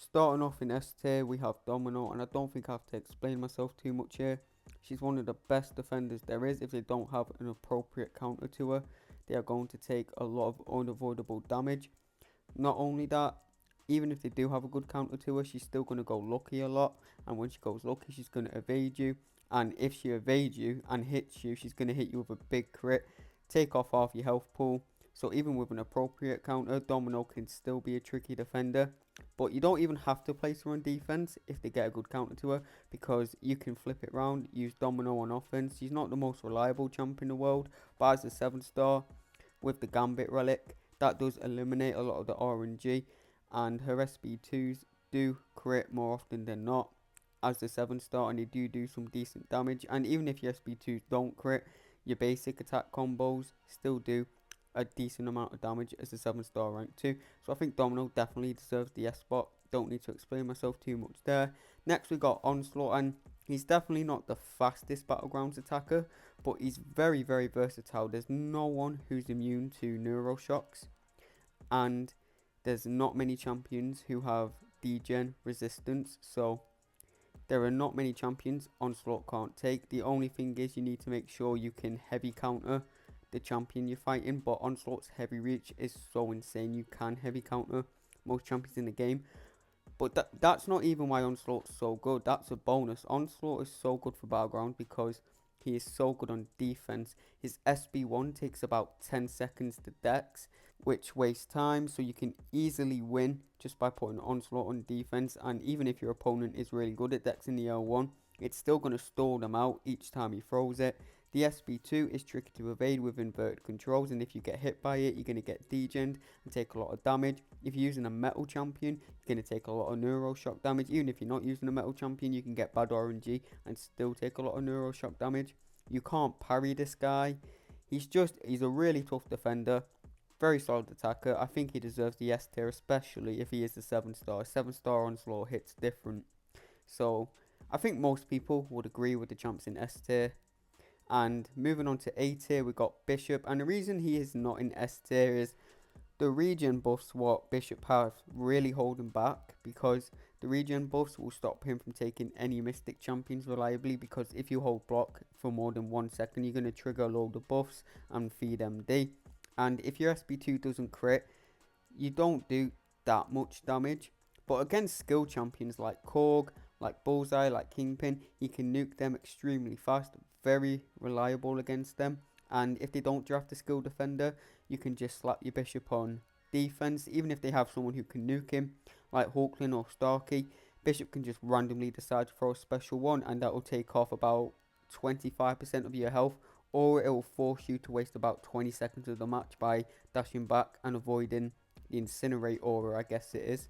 Starting off in S tier, we have Domino, and I don't think I have to explain myself too much here. She's one of the best defenders there is. If they don't have an appropriate counter to her, they are going to take a lot of unavoidable damage. Not only that, even if they do have a good counter to her, she's still going to go lucky a lot. And when she goes lucky, she's going to evade you. And if she evades you and hits you, she's going to hit you with a big crit, take off half your health pool. So even with an appropriate counter, Domino can still be a tricky defender. But you don't even have to place her on defense if they get a good counter to her, because you can flip it around, use Domino on offense. She's not the most reliable champ in the world, but as a 7-star with the Gambit relic, that does eliminate a lot of the RNG, and her SB2s do crit more often than not as the 7-star, and they do some decent damage. And even if your SB2s don't crit, your basic attack combos still do a decent amount of damage as a 7-star rank 2. So I think Domino definitely deserves the S spot. Don't need to explain myself too much there. Next we got Onslaught, and he's definitely not the fastest Battlegrounds attacker, but he's very versatile. There's no one who's immune to neuroshocks, and there's not many champions who have degen resistance, so there are not many champions Onslaught can't take. The only thing is you need to make sure you can heavy counter the champion you're fighting, but Onslaught's heavy reach is so insane. You can heavy counter most champions in the game, but that's not even why Onslaught's so good. That's a bonus. Onslaught is so good for Battleground because he is so good on defense. His SB1 takes about 10 seconds to dex, which wastes time, so you can easily win just by putting Onslaught on defense. And even if your opponent is really good at dexing the L1, it's still going to stall them out each time he throws it. The SB2 is tricky to evade with inverted controls, and if you get hit by it, you're going to get degened and take a lot of damage. If you're using a metal champion, you're going to take a lot of neuroshock damage. Even if you're not using a metal champion, you can get bad RNG and still take a lot of neuroshock damage. You can't parry this guy. He's a really tough defender, very solid attacker. I think he deserves the S tier, especially if he is the 7-star. 7-star Onslaught hits different. So I think most people would agree with the champs in S tier. And moving on to A tier, we got Bishop, and the reason he is not in S tier is the regen buffs what Bishop have really hold him back, because the regen buffs will stop him from taking any Mystic champions reliably, because if you hold block for more than 1 second, you're going to trigger a load of buffs and feed MD. And if your SB2 doesn't crit, you don't do that much damage. But against skill champions like Korg, like Bullseye, like Kingpin, he can nuke them extremely fast, very reliable against them. And if they don't draft a skill defender, you can just slap your Bishop on defense. Even if they have someone who can nuke him, like Hawkling or Starkey, Bishop can just randomly decide to throw a special one, and that will take off about 25% of your health, or it will force you to waste about 20 seconds of the match by dashing back and avoiding the Incinerate aura, I guess it is.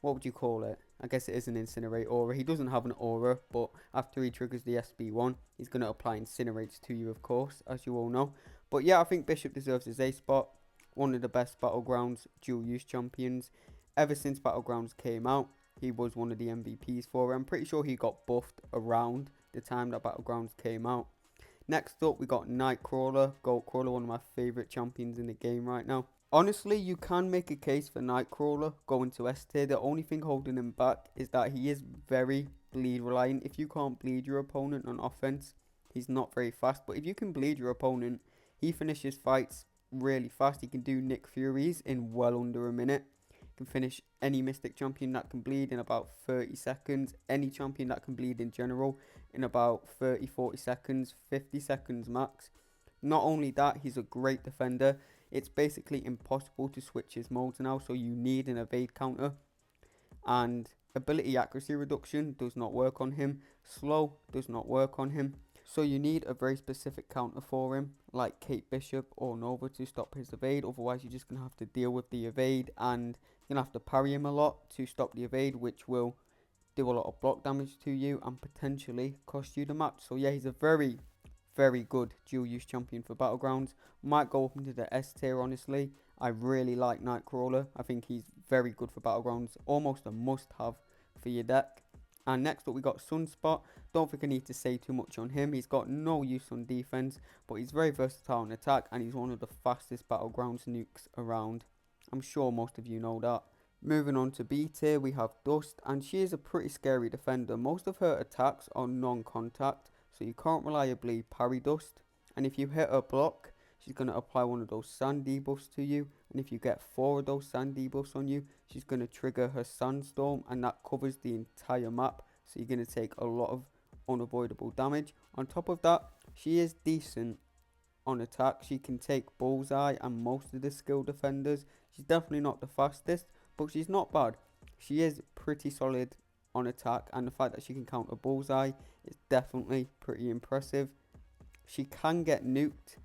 What would you call it? I guess it is an Incinerate aura. He doesn't have an aura, but after he triggers the SB1, he's going to apply Incinerates to you, of course, as you all know. But yeah, I think Bishop deserves his A spot. One of the best Battlegrounds dual-use champions. Ever since Battlegrounds came out, he was one of the MVPs for it. I'm pretty sure he got buffed around the time that Battlegrounds came out. Next up, we got Nightcrawler, Goatcrawler, one of my favourite champions in the game right now. Honestly, you can make a case for Nightcrawler going to S tier. The only thing holding him back is that he is very bleed reliant. If you can't bleed your opponent on offense, he's not very fast. But if you can bleed your opponent, he finishes fights really fast. He can do Nick Furies in well under a minute. He can finish any Mystic champion that can bleed in about 30 seconds. Any champion that can bleed in general in about 30, 40 seconds, 50 seconds max. Not only that, he's a great defender. It's basically impossible to switch his modes now, so you need an evade counter. And ability accuracy reduction does not work on him. Slow does not work on him. So you need a very specific counter for him, like Kate Bishop or Nova, to stop his evade. Otherwise, you're just going to have to deal with the evade, and you're going to have to parry him a lot to stop the evade, which will do a lot of block damage to you and potentially cost you the match. So yeah, he's a very good dual use champion for Battlegrounds. Might go up into the S tier, honestly. I really like Nightcrawler. I think he's very good for Battlegrounds. Almost a must have for your deck. And next up we got Sunspot. Don't think I need to say too much on him. He's got no use on defense, but he's very versatile in attack, and he's one of the fastest Battlegrounds nukes around. I'm sure most of you know that. Moving on to B tier, we have Dust, and she is a pretty scary defender. Most of her attacks are non-contact, so you can't reliably parry Dust. And if you hit her block, she's going to apply one of those sand debuffs to you. And if you get 4 of those sand debuffs on you, she's going to trigger her sandstorm, and that covers the entire map. So you're going to take a lot of unavoidable damage. On top of that, she is decent on attack. She can take bullseye and most of the skill defenders. She's definitely not the fastest, but she's not bad. She is pretty solid on attack, and the fact that she can counter bullseye is definitely pretty impressive. She can get nuked,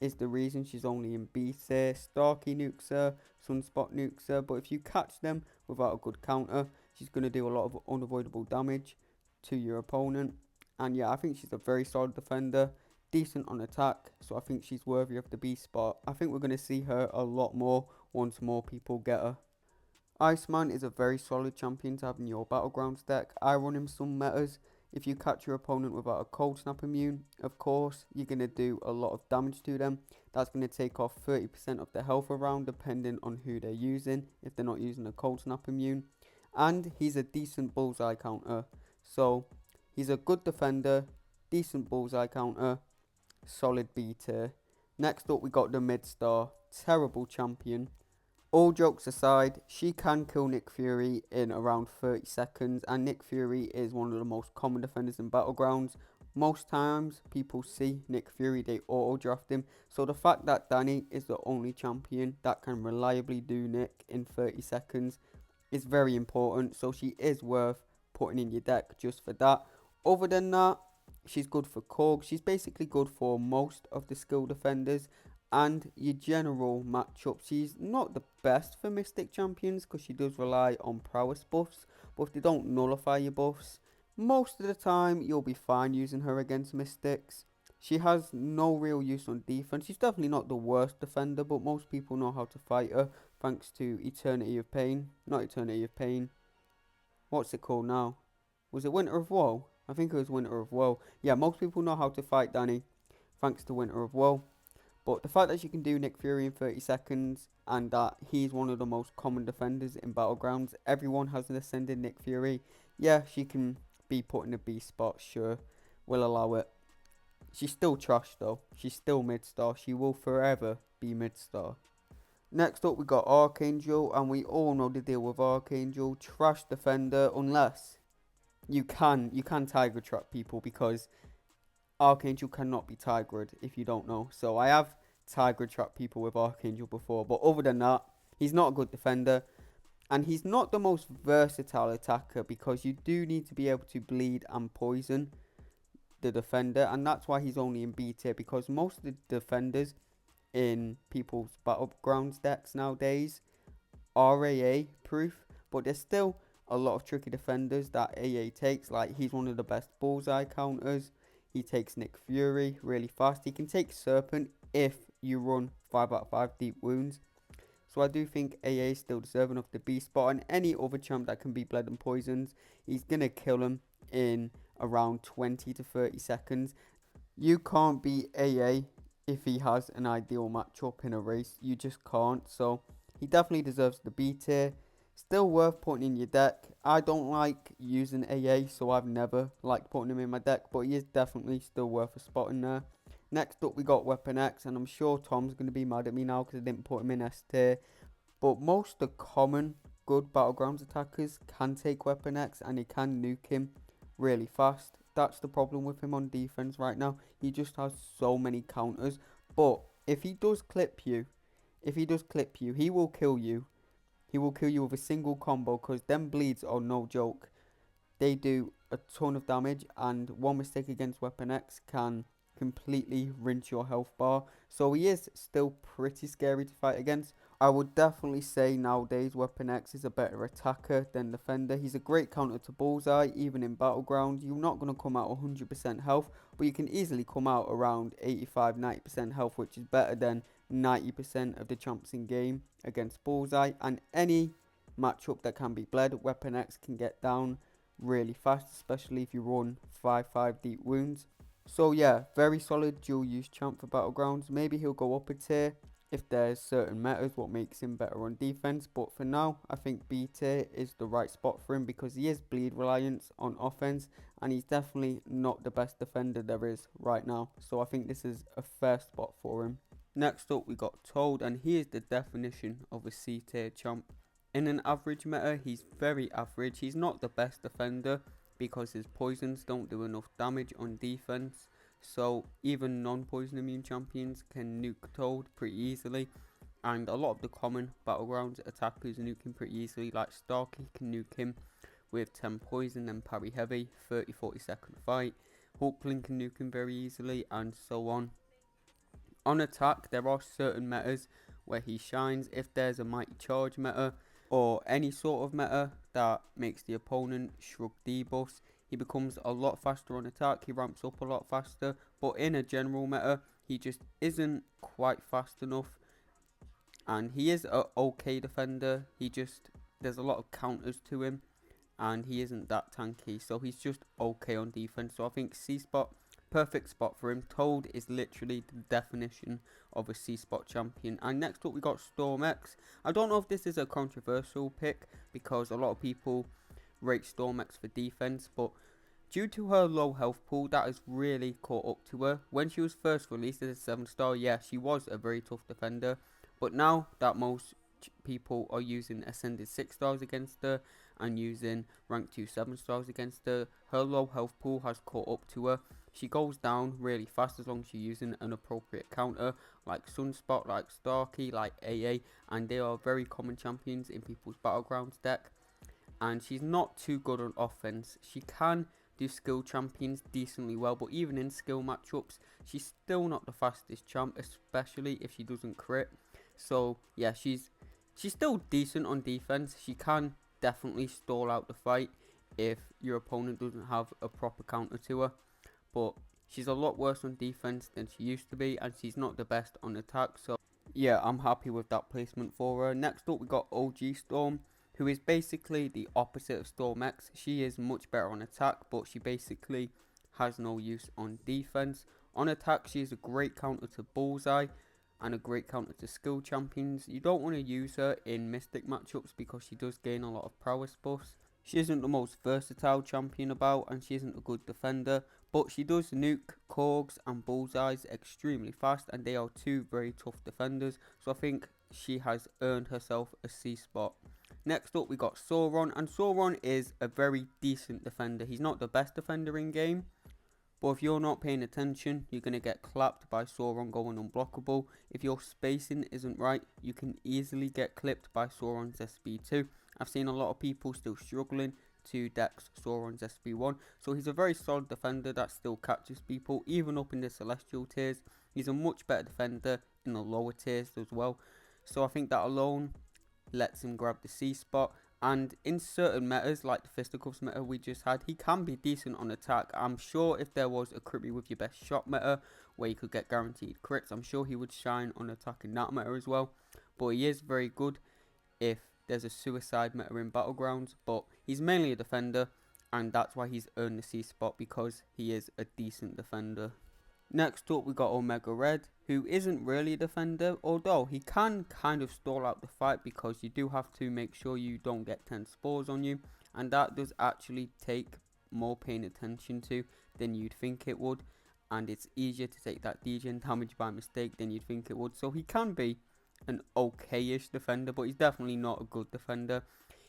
is the reason she's only in B tier. Starkey nukes her, Sunspot nukes her, but if you catch them without a good counter, she's going to do a lot of unavoidable damage to your opponent. And yeah, I think she's a very solid defender, decent on attack, so I think she's worthy of the B spot. I think we're going to see her a lot more once more people get her. Iceman is a very solid champion to have in your Battlegrounds deck. I run him some metas. If you catch your opponent without a cold snap immune, of course, you're going to do a lot of damage to them. That's going to take off 30% of the health around, depending on who they're using, if they're not using a cold snap immune. And he's a decent bullseye counter. So, he's a good defender, decent bullseye counter, solid B tier. Next up, we got the midstar. Terrible champion. All jokes aside, she can kill Nick Fury in around 30 seconds, and Nick Fury is one of the most common defenders in Battlegrounds. Most times, people see Nick Fury, they auto-draft him, so the fact that Danny is the only champion that can reliably do Nick in 30 seconds is very important, so she is worth putting in your deck just for that. Other than that, she's good for Korg. She's basically good for most of the skill defenders and your general matchup. She's not the best for Mystic champions because she does rely on prowess buffs, but if they don't nullify your buffs, most of the time you'll be fine using her against Mystics. She has no real use on defense. She's definitely not the worst defender, but most people know how to fight her thanks to Eternity of Pain. Not Eternity of Pain. What's it called now? Was it Winter of Woe? I think it was Winter of Woe. Yeah, most people know how to fight Danny thanks to Winter of Woe. But the fact that she can do Nick Fury in 30 seconds and that he's one of the most common defenders in Battlegrounds, everyone has an ascending Nick Fury. Yeah, she can be put in a B spot, sure. We'll allow it. She's still trash though. She's still mid-star. She will forever be mid-star. Next up we got Archangel, and we all know the deal with Archangel. Trash defender unless you can Tiger Trap people, because Archangel cannot be Tigered if you don't know. So I have Tiger Trap people with Archangel before, but other than that, he's not a good defender. And he's not the most versatile attacker because you do need to be able to bleed and poison the defender. And that's why he's only in B tier, because most of the defenders in people's Battlegrounds decks nowadays are AA proof. But there's still a lot of tricky defenders that AA takes. Like, he's one of the best bullseye counters. He takes Nick Fury really fast. He can take Serpent if you run 5 out of 5 deep wounds. So I do think AA is still deserving of the B spot, and any other champ that can be bled and poisoned, he's going to kill him in around 20 to 30 seconds. You can't beat AA if he has an ideal matchup in a race. You just can't. So he definitely deserves the B tier. Still worth putting in your deck. I don't like using AA, so I've never liked putting him in my deck, but he is definitely still worth a spot in there. Next up, we got Weapon X, and I'm sure Tom's going to be mad at me now because I didn't put him in S tier. But most of the common good Battlegrounds attackers can take Weapon X, and he can nuke him really fast. That's the problem with him on defense right now. He just has so many counters. But if he does clip you, he will kill you. He will kill you with a single combo, because them bleeds are no joke. They do a ton of damage, and one mistake against Weapon X can completely rinse your health bar. So he is still pretty scary to fight against. I would definitely say nowadays Weapon X is a better attacker than defender. He's a great counter to bullseye, even in Battleground. You're not going to come out 100% health, but you can easily come out around 85-90% health, which is better than 90% of the champs in game against bullseye. And any matchup that can be bled, Weapon X can get down really fast, especially if you run 5-5 deep wounds. So yeah, very solid dual use champ for Battlegrounds. Maybe he'll go up a tier. if there's certain metas what makes him better on defense, but for now I think B tier is the right spot for him because he is bleed reliance on offense and he's definitely not the best defender there is right now, so I think this is a fair spot for him. Next up we got Toad, and he is the definition of a C tier champ. In an average meta he's very average. He's not the best defender because his poisons don't do enough damage on defense, so even non-poison immune champions can nuke Toad pretty easily, and a lot of the common Battlegrounds attackers nuke him pretty easily, like Starkey can nuke him with 10 poison and parry heavy, 30-40 second fight. Hulkling can nuke him very easily, and so on. On attack there are certain metas where he shines. If there's a mighty charge meta or any sort of meta that makes the opponent shrug debuffs, he becomes a lot faster on attack, he ramps up a lot faster, but in a general meta he just isn't quite fast enough, and he is a okay defender. There's a lot of counters to him and he isn't that tanky, so he's just okay on defense. So I think C spot, perfect spot for him. Toad is literally the definition of a C spot champion. And next up we got Storm X. I don't know if this is a controversial pick because a lot of people rate Storm X for defense, but due to her low health pool, that has really caught up to her. When she was first released as a 7-star, yeah, she was a very tough defender, but now that most people are using ascended 6 stars against her and using rank 2 7-stars against her, her low health pool has caught up to her. She goes down really fast as long as you're using an appropriate counter like Sunspot, like Starkey, like AA, and they are very common champions in people's Battlegrounds deck. And she's not too good on offense. She can do skill champions decently well, but even in skill matchups she's still not the fastest champ, especially if she doesn't crit. So yeah, she's still decent on defense. She can definitely stall out the fight if your opponent doesn't have a proper counter to her, but she's a lot worse on defense than she used to be, and she's not the best on attack. So yeah, I'm happy with that placement for her. Next up we got OG Storm, who is basically the opposite of Storm X. She is much better on attack, but she basically has no use on defense. On attack she is a great counter to Bullseye and a great counter to skill champions. You don't want to use her in Mystic matchups because she does gain a lot of prowess buffs. She isn't the most versatile champion about, and she isn't a good defender, but she does nuke Korgs and Bullseyes extremely fast, and they are two very tough defenders, so I think she has earned herself a C spot. Next up we got Sauron, and Sauron is a very decent defender. He's not the best defender in game, but if you're not paying attention, you're going to get clapped by Sauron going unblockable. If your spacing isn't right, you can easily get clipped by Sauron's SB2. I've seen a lot of people still struggling to dex Sauron's SB1. So he's a very solid defender that still catches people, even up in the Celestial tiers. He's a much better defender in the lower tiers as well. So I think that alone lets him grab the C spot. And in certain metas, like the Fisticuffs meta we just had, he can be decent on attack. I'm sure if there was a crit me with your best shot meta where you could get guaranteed crits, I'm sure he would shine on attack in that meta as well. But he is very good if there's a suicide meta in Battlegrounds. But he's mainly a defender, and that's why he's earned the C spot, because he is a decent defender. Next up we got Omega Red, who isn't really a defender, although he can kind of stall out the fight because you do have to make sure you don't get 10 spores on you, and that does actually take more paying attention to than you'd think it would, and it's easier to take that degen damage by mistake than you'd think it would. So he can be an okay-ish defender, but he's definitely not a good defender.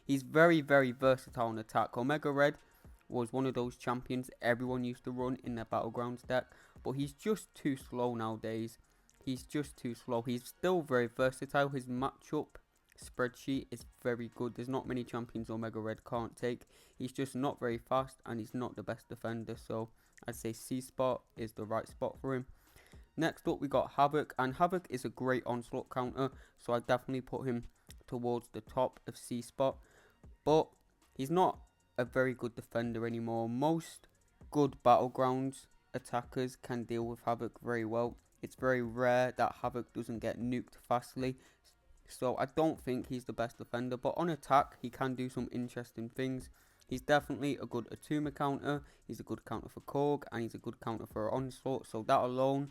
He's very, very versatile on attack. Omega Red was one of those champions everyone used to run in their Battlegrounds deck, but he's just too slow nowadays. He's just too slow. He's still very versatile. His matchup spreadsheet is very good. There's not many champions Omega Red can't take. He's just not very fast, and he's not the best defender, so I'd say C spot is the right spot for him. Next up we got Havok, and Havok is a great onslaught counter, so I definitely put him towards the top of C spot, but he's not a very good defender anymore. Most good Battlegrounds attackers can deal with Havok very well. It's very rare that Havok doesn't get nuked fastly, so I don't think he's the best defender, but on attack he can do some interesting things. He's definitely a good Atuma counter, he's a good counter for Korg, and he's a good counter for Onslaught, so that alone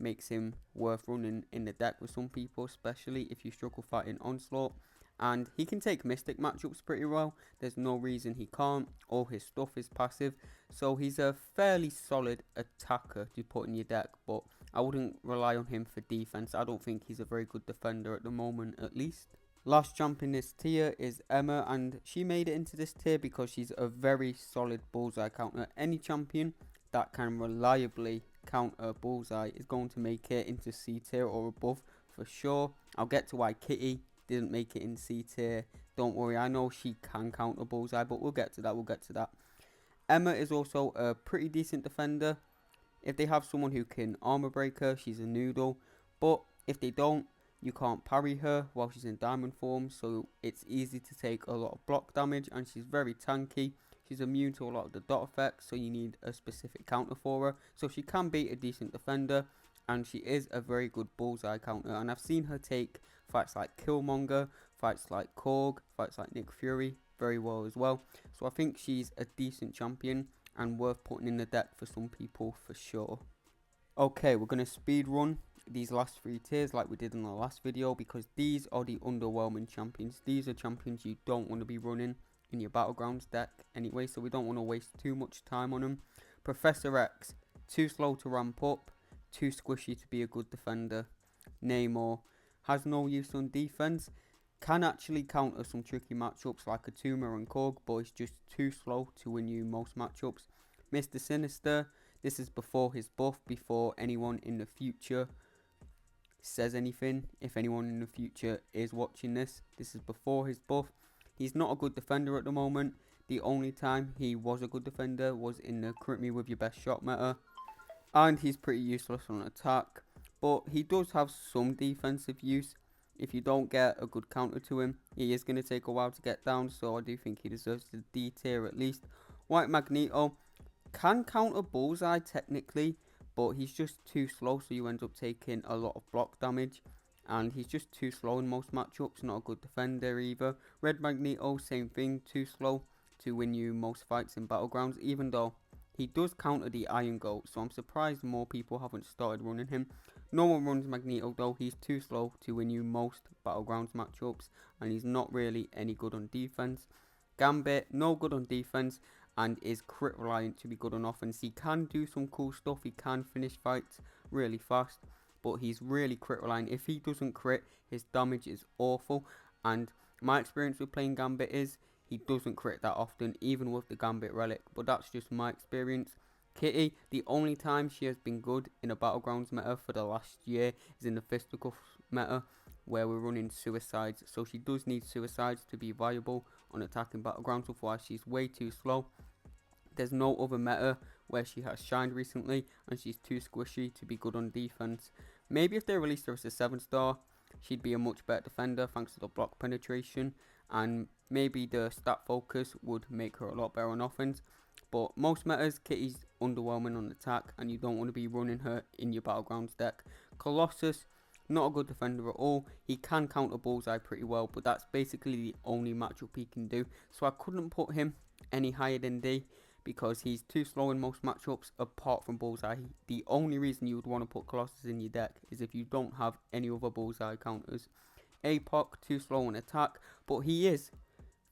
makes him worth running in the deck with some people, especially if you struggle fighting onslaught. And he can take mystic matchups pretty well. There's no reason he can't. All his stuff is passive, so he's a fairly solid attacker to put in your deck, but I wouldn't rely on him for defense. I don't think he's a very good defender at the moment, at least. Last jump in this tier is Emma, and she made it into this tier because she's a very solid bullseye counter. Any champion that can reliably counter bullseye is going to make it into C tier or above for sure. I'll get to why Kitty didn't make it in C tier. Don't worry, I know she can counter bullseye, but we'll get to that. Emma is also a pretty decent defender. If they have someone who can armor break her, she's a noodle. But if they don't, you can't parry her while she's in diamond form, so it's easy to take a lot of block damage, and she's very tanky. She's immune to a lot of the dot effects, so you need a specific counter for her. So she can be a decent defender, and she is a very good bullseye counter. And I've seen her take fights like Killmonger, fights like Korg, fights like Nick Fury very well as well. So I think she's a decent champion and worth putting in the deck for some people for sure. Okay, we're going to speed run these last 3 tiers like we did in the last video, because these are the underwhelming champions. These are champions you don't want to be running in your Battlegrounds deck anyway, so we don't want to waste too much time on them. Professor X, too slow to ramp up, too squishy to be a good defender. Namor has no use on defense, can actually counter some tricky matchups like Atuma and Korg, but it's just too slow to win you most matchups. Mr. Sinister, this is before his buff, before anyone in the future says anything. If anyone in the future is watching this, this is before his buff. He's not a good defender at the moment. The only time he was a good defender was in the crit me with your best shot meta, and he's pretty useless on attack, but he does have some defensive use. If you don't get a good counter to him, he is going to take a while to get down, so I do think he deserves the D tier at least. White Magneto can counter bullseye technically, but he's just too slow, so you end up taking a lot of block damage, and he's just too slow in most matchups. Not a good defender either. Red Magneto, same thing, too slow to win you most fights in Battlegrounds, even though he does counter the Iron Goat, so I'm surprised more people haven't started running him. No one runs Magneto though. He's too slow to win you most Battlegrounds matchups, and he's not really any good on defense. Gambit, no good on defense, and is crit reliant to be good on offense. He can do some cool stuff. He can finish fights really fast, but he's really crit reliant. If he doesn't crit, his damage is awful, and my experience with playing Gambit is he doesn't crit that often, even with the Gambit relic, but that's just my experience. Kitty, the only time she has been good in a Battlegrounds meta for the last year is in the fisticuffs meta, where we're running suicides, so she does need suicides to be viable on attacking Battlegrounds, otherwise she's way too slow. There's no other meta where she has shined recently, and she's too squishy to be good on defense. Maybe if they released her as a 7-star, she'd be a much better defender thanks to the block penetration, and maybe the stat focus would make her a lot better on offense. But most metas, Kitty's underwhelming on attack, and you don't want to be running her in your Battlegrounds deck. Colossus, not a good defender at all. He can counter bullseye pretty well, but that's basically the only matchup he can do, so I couldn't put him any higher than D, because he's too slow in most matchups apart from bullseye. The only reason you would want to put Colossus in your deck is if you don't have any other bullseye counters. Apoc, too slow on attack, but he is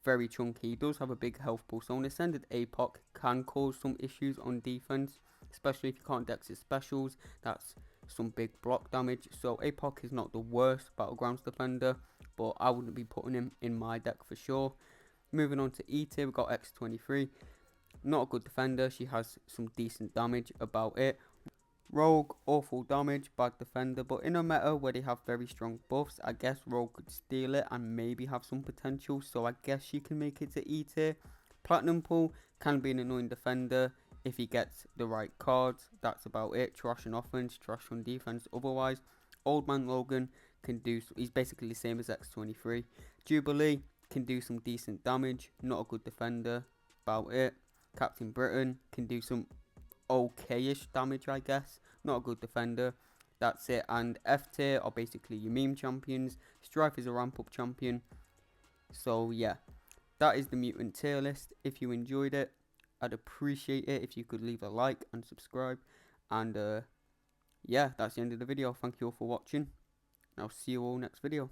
very chunky. He does have a big health pool, so an Ascended Apoc can cause some issues on defense, especially if you can't dex his specials. That's some big block damage, so Apoc is not the worst Battlegrounds defender, but I wouldn't be putting him in my deck for sure. Moving on to E tier, we've got X23. Not a good defender. She has some decent damage about it. Rogue, awful damage, bad defender, but in a meta where they have very strong buffs, I guess Rogue could steal it and maybe have some potential, so I guess she can make it to E tier. Platinum Pool can be an annoying defender if he gets the right cards. That's about it. Trash on offense, trash on defense otherwise. Old Man Logan can do, he's basically the same as X23. Jubilee can do some decent damage, not a good defender, about it. Captain Britain can do some okay-ish damage, I guess, not a good defender, that's it. And F tier are basically your meme champions. Strife is a ramp up champion. So yeah, that is the mutant tier list. If you enjoyed it, I'd appreciate it if you could leave a like and subscribe, and yeah, that's the end of the video. Thank you all for watching. I'll see you all next video.